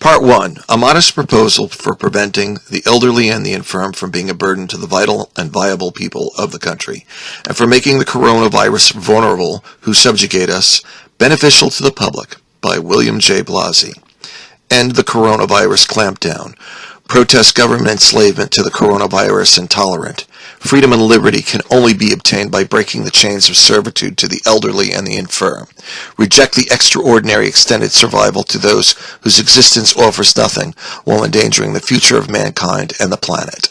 Part 1. A modest proposal for preventing the elderly and the infirm from being a burden to the vital and viable people of the country, and for making the coronavirus vulnerable who subjugate us beneficial to the public, by William J. Blasey. End the coronavirus clampdown. Protest government enslavement to the coronavirus intolerant. Freedom and liberty can only be obtained by breaking the chains of servitude to the elderly and the infirm. Reject the extraordinary extended survival to those whose existence offers nothing while endangering the future of mankind and the planet.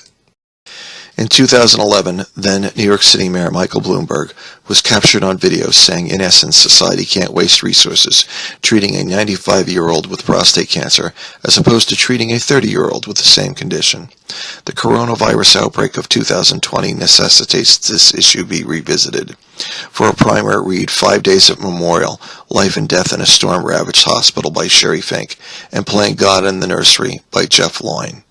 In 2011, then New York City Mayor Michael Bloomberg was captured on video saying, in essence, society can't waste resources treating a 95-year-old with prostate cancer as opposed to treating a 30-year-old with the same condition. The coronavirus outbreak of 2020 necessitates this issue be revisited. For a primer, read 5 Days of Memorial, Life and Death in a Storm-Ravaged Hospital by Sherry Fink, and Playing God in the Nursery by Jeff Loyne.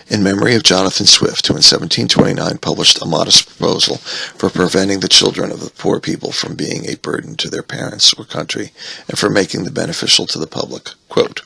In memory of Jonathan Swift, who in 1729 published a modest proposal for preventing the children of the poor people from being a burden to their parents or country, and for making them beneficial to the public, quote,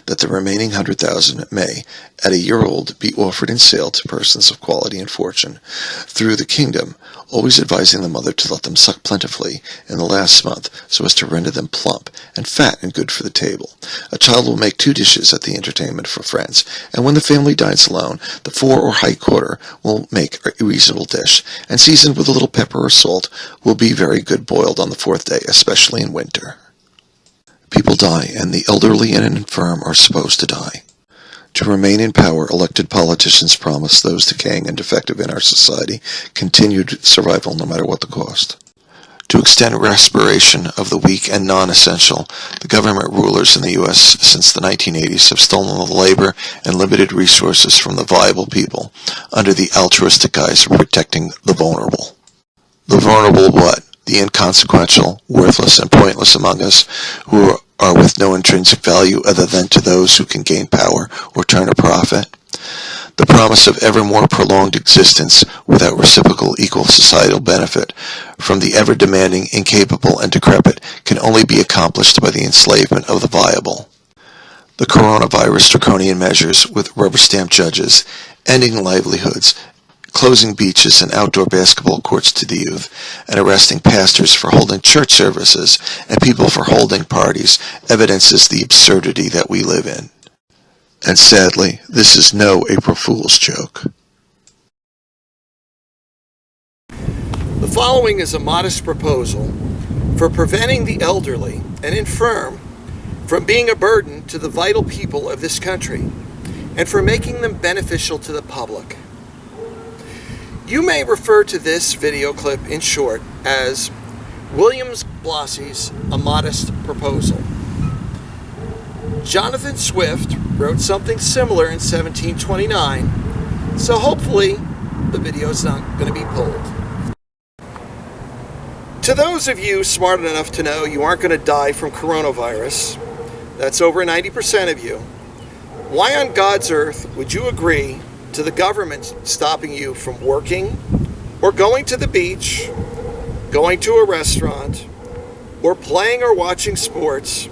that the remaining 100,000 may, at a year old, be offered in sale to persons of quality and fortune through the kingdom, always advising the mother to let them suck plentifully in the last month so as to render them plump and fat and good for the table. A child will make 2 dishes at the entertainment for friends, and when the family dines alone, the 4 or high quarter will make a reasonable dish, and seasoned with a little pepper or salt will be very good boiled on the 4th day, especially in winter. People die, and the elderly and infirm are supposed to die. To remain in power, elected politicians promise those decaying and defective in our society continued survival no matter what the cost. To extend respiration of the weak and non-essential, the government rulers in the U.S. since the 1980s have stolen the labor and limited resources from the viable people under the altruistic guise of protecting the vulnerable. The vulnerable what? The inconsequential, worthless, and pointless among us who are with no intrinsic value other than to those who can gain power or turn a profit. The promise of ever more prolonged existence without reciprocal equal societal benefit from the ever-demanding, incapable, and decrepit can only be accomplished by the enslavement of the viable. The coronavirus draconian measures with rubber-stamped judges, ending livelihoods, closing beaches and outdoor basketball courts to the youth, and arresting pastors for holding church services and people for holding parties evidences the absurdity that we live in. And sadly, this is no April Fool's joke. The following is a modest proposal for preventing the elderly and infirm from being a burden to the vital people of this country and for making them beneficial to the public. You may refer to this video clip in short as William Blasey's A Modest Proposal. Jonathan Swift wrote something similar in 1729, so hopefully the video is not going to be pulled. To those of you smart enough to know you aren't going to die from coronavirus, that's over 90% of you, why on God's earth would you agree to the government stopping you from working or going to the beach, going to a restaurant, or playing or watching sports,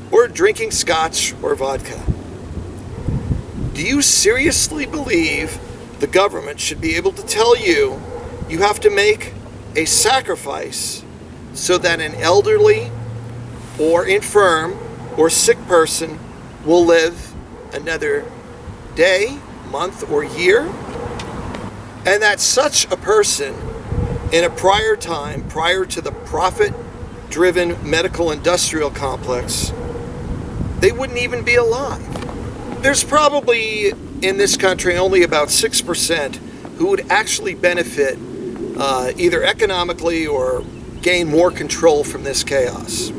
or drinking scotch or vodka? Do you seriously believe the government should be able to tell you you have to make a sacrifice so that an elderly or infirm or sick person will live another day, month, or year? And that such a person in a prior time, prior to the profit-driven medical industrial complex, they wouldn't even be alive. There's probably in this country only about 6% who would actually benefit either economically or gain more control from this chaos.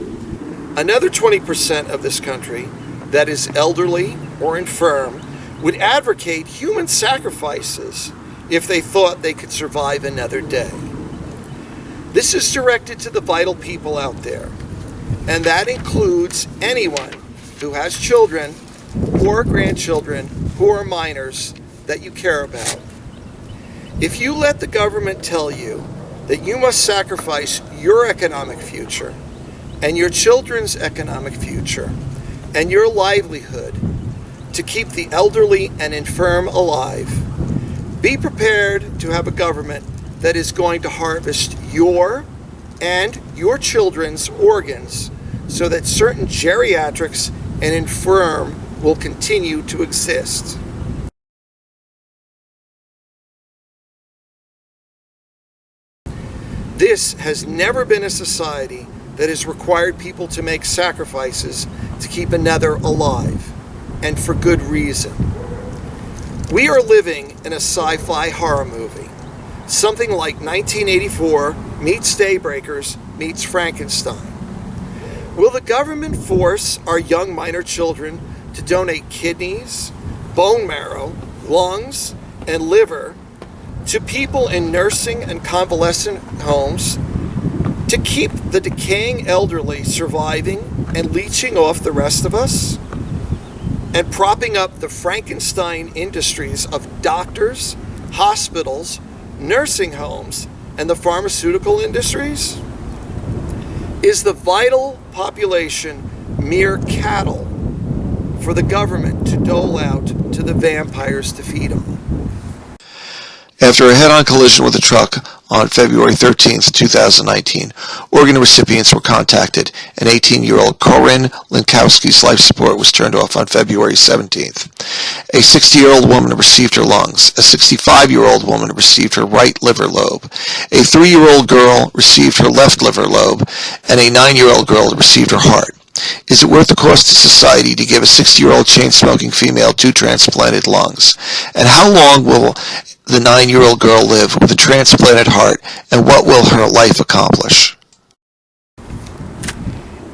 Another 20% of this country that is elderly or infirm would advocate human sacrifices if they thought they could survive another day. This is directed to the vital people out there, and that includes anyone who has children or grandchildren who are minors that you care about. If you let the government tell you that you must sacrifice your economic future and your children's economic future and your livelihood to keep the elderly and infirm alive. Be prepared to have a government that is going to harvest your and your children's organs so that certain geriatrics and infirm will continue to exist. This has never been a society that has required people to make sacrifices to keep another alive, and for good reason. We are living in a sci-fi horror movie, something like 1984 meets Daybreakers meets Frankenstein. Will the government force our young minor children to donate kidneys, bone marrow, lungs, and liver to people in nursing and convalescent homes to keep the decaying elderly surviving and leeching off the rest of us? And propping up the Frankenstein industries of doctors, hospitals, nursing homes, and the pharmaceutical industries? Is the vital population mere cattle for the government to dole out to the vampires to feed on? After a head-on collision with a truck on February 13, 2019, organ recipients were contacted, and 18-year-old Corinne Linkowski's life support was turned off on February 17th. A 60-year-old woman received her lungs, a 65-year-old woman received her right liver lobe, a 3-year-old girl received her left liver lobe, and a 9-year-old girl received her heart. Is it worth the cost to society to give a 60-year-old chain-smoking female 2 transplanted lungs? And how long will the 9-year-old girl live with a transplanted heart, and what will her life accomplish?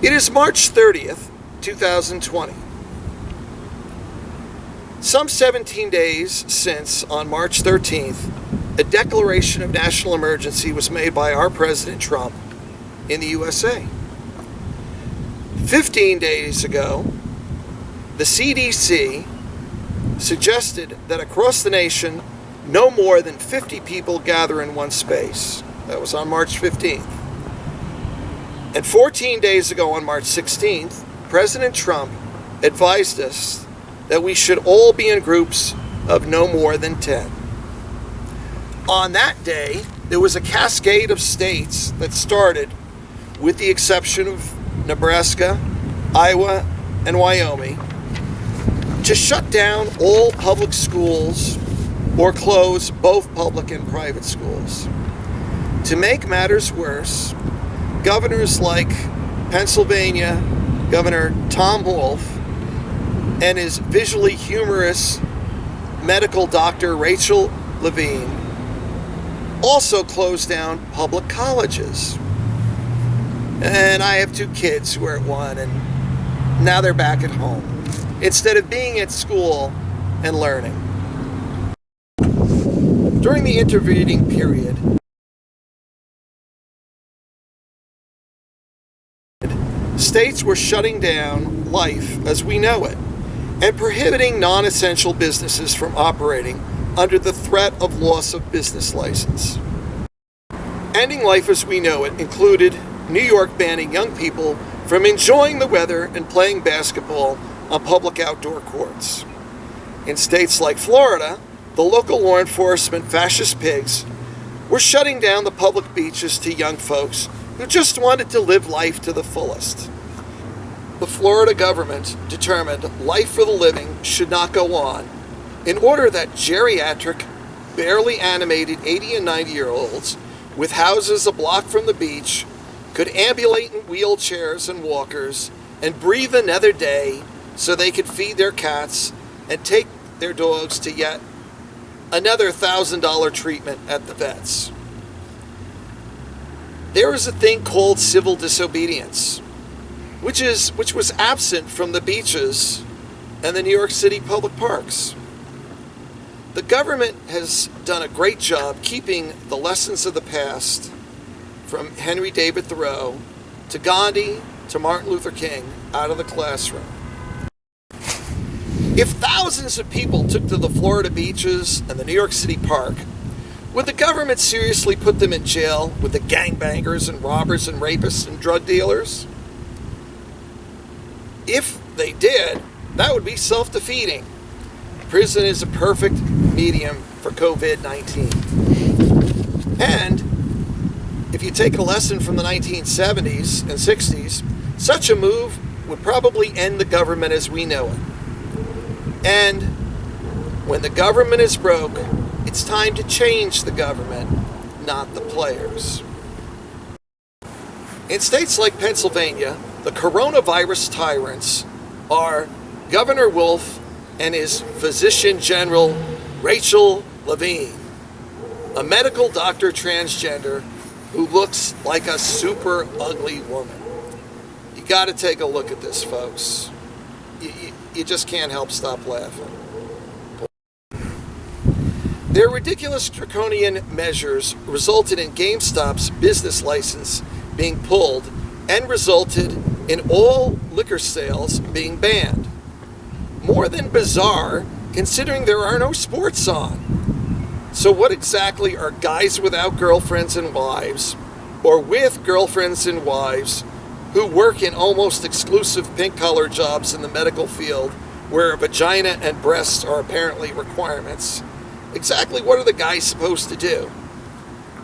It is March 30th, 2020. Some 17 days since, on March 13th, a declaration of national emergency was made by our President Trump in the USA. 15 days ago, the CDC suggested that across the nation, no more than 50 people gather in one space. That was on March 15th. And 14 days ago, on March 16th, President Trump advised us that we should all be in groups of no more than 10. On that day, there was a cascade of states that started, with the exception of Nebraska, Iowa, and Wyoming, to shut down all public schools or close both public and private schools. To make matters worse, governors like Pennsylvania Governor Tom Wolf and his visually humorous medical doctor Rachel Levine also closed down public colleges. And I have 2 kids who are at one, and now they're back at home, instead of being at school and learning. During the intervening period, states were shutting down life as we know it and prohibiting non-essential businesses from operating under the threat of loss of business license. Ending life as we know it included New York banning young people from enjoying the weather and playing basketball on public outdoor courts. In states like Florida, the local law enforcement fascist pigs were shutting down the public beaches to young folks who just wanted to live life to the fullest. The Florida government determined life for the living should not go on in order that geriatric, barely animated 80 and 90-year-olds with houses a block from the beach could ambulate in wheelchairs and walkers and breathe another day so they could feed their cats and take their dogs to yet another $1,000 treatment at the vets. There is a thing called civil disobedience, which was absent from the beaches and the New York City public parks. The government has done a great job keeping the lessons of the past, from Henry David Thoreau to Gandhi to Martin Luther King, out of the classroom. If thousands of people took to the Florida beaches and the New York City park, would the government seriously put them in jail with the gangbangers and robbers and rapists and drug dealers? If they did, that would be self-defeating. Prison is a perfect medium for COVID-19. And if you take a lesson from the 1970s and 60s, such a move would probably end the government as we know it. And when the government is broke, it's time to change the government, not the players. In states like Pennsylvania, the coronavirus tyrants are Governor Wolf and his physician general, Rachel Levine, a medical doctor transgender who looks like a super ugly woman. You got to take a look at this, folks. You just can't help stop laughing. Their ridiculous draconian measures resulted in GameStop's business license being pulled and resulted in all liquor sales being banned. More than bizarre, considering there are no sports on. So what exactly are guys without girlfriends and wives, or with girlfriends and wives, who work in almost exclusive pink-collar jobs in the medical field where a vagina and breasts are apparently requirements? Exactly what are the guys supposed to do?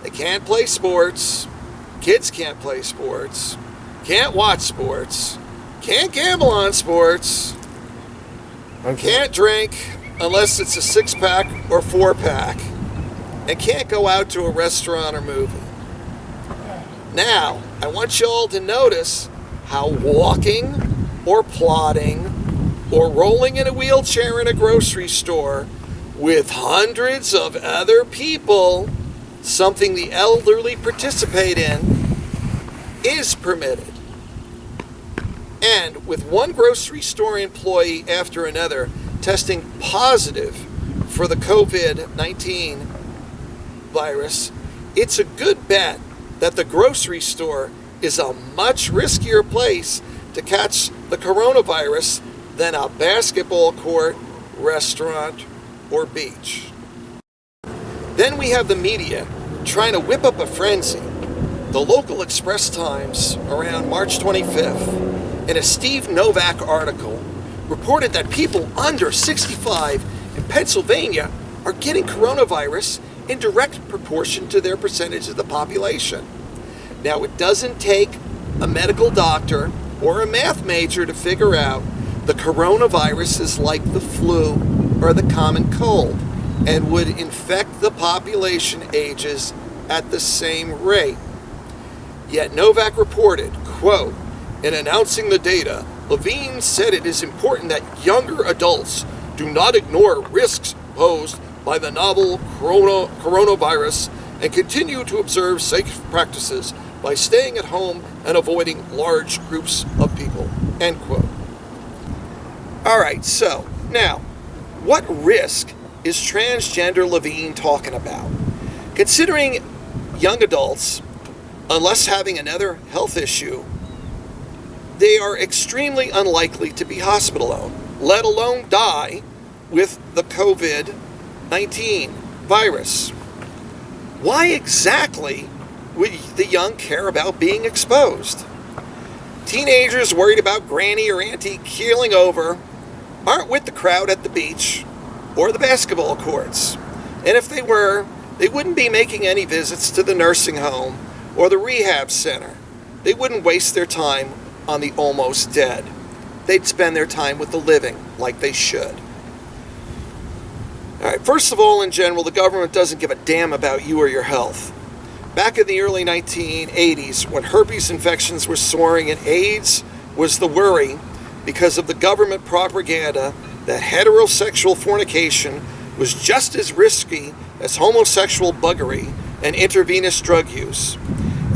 They can't play sports. Kids can't play sports. Can't watch sports. Can't gamble on sports. Can't drink unless it's a 6-pack or 4-pack. And can't go out to a restaurant or movie. Now, I want you all to notice how walking or plodding or rolling in a wheelchair in a grocery store with hundreds of other people, something the elderly participate in, is permitted. And with one grocery store employee after another testing positive for the COVID-19 virus, it's a good bet that the grocery store is a much riskier place to catch the coronavirus than a basketball court, restaurant, or beach. Then we have the media trying to whip up a frenzy. The local Express Times, around March 25th, in a Steve Novak article, reported that people under 65 in Pennsylvania are getting coronavirus in direct proportion to their percentage of the population. Now, it doesn't take a medical doctor or a math major to figure out the coronavirus is like the flu or the common cold and would infect the population ages at the same rate. Yet Novak reported, quote, in announcing the data, Levine said it is important that younger adults do not ignore risks posed by the novel coronavirus and continue to observe safe practices by staying at home and avoiding large groups of people, end quote. All right, so now, what risk is transgender Levine talking about? Considering young adults, unless having another health issue, they are extremely unlikely to be hospital-owned, let alone die with the COVID-19 virus. Why exactly would the young care about being exposed? Teenagers worried about granny or auntie keeling over aren't with the crowd at the beach or the basketball courts. And if they were, they wouldn't be making any visits to the nursing home or the rehab center. They wouldn't waste their time on the almost dead. They'd spend their time with the living, like they should. All right, first of all, in general, the government doesn't give a damn about you or your health. Back in the early 1980s, when herpes infections were soaring and AIDS was the worry because of the government propaganda that heterosexual fornication was just as risky as homosexual buggery and intravenous drug use,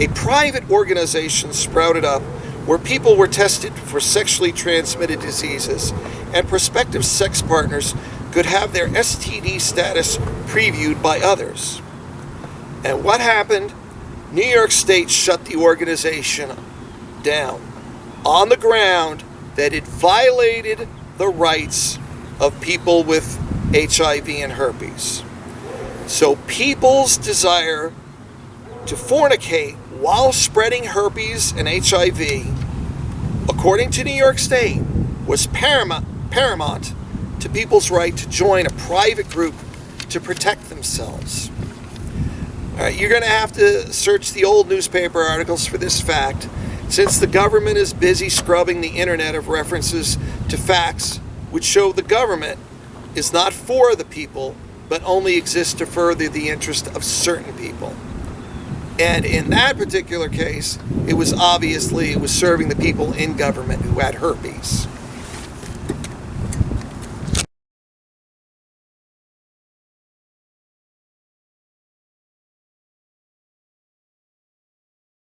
a private organization sprouted up where people were tested for sexually transmitted diseases and prospective sex partners could have their STD status previewed by others. And what happened? New York State shut the organization down on the ground that it violated the rights of people with HIV and herpes. So people's desire to fornicate while spreading herpes and HIV, according to New York State, was paramount to people's right to join a private group to protect themselves. All right, you're going to have to search the old newspaper articles for this fact, since the government is busy scrubbing the internet of references to facts which show the government is not for the people, but only exists to further the interest of certain people. And in that particular case, it was serving the people in government who had herpes.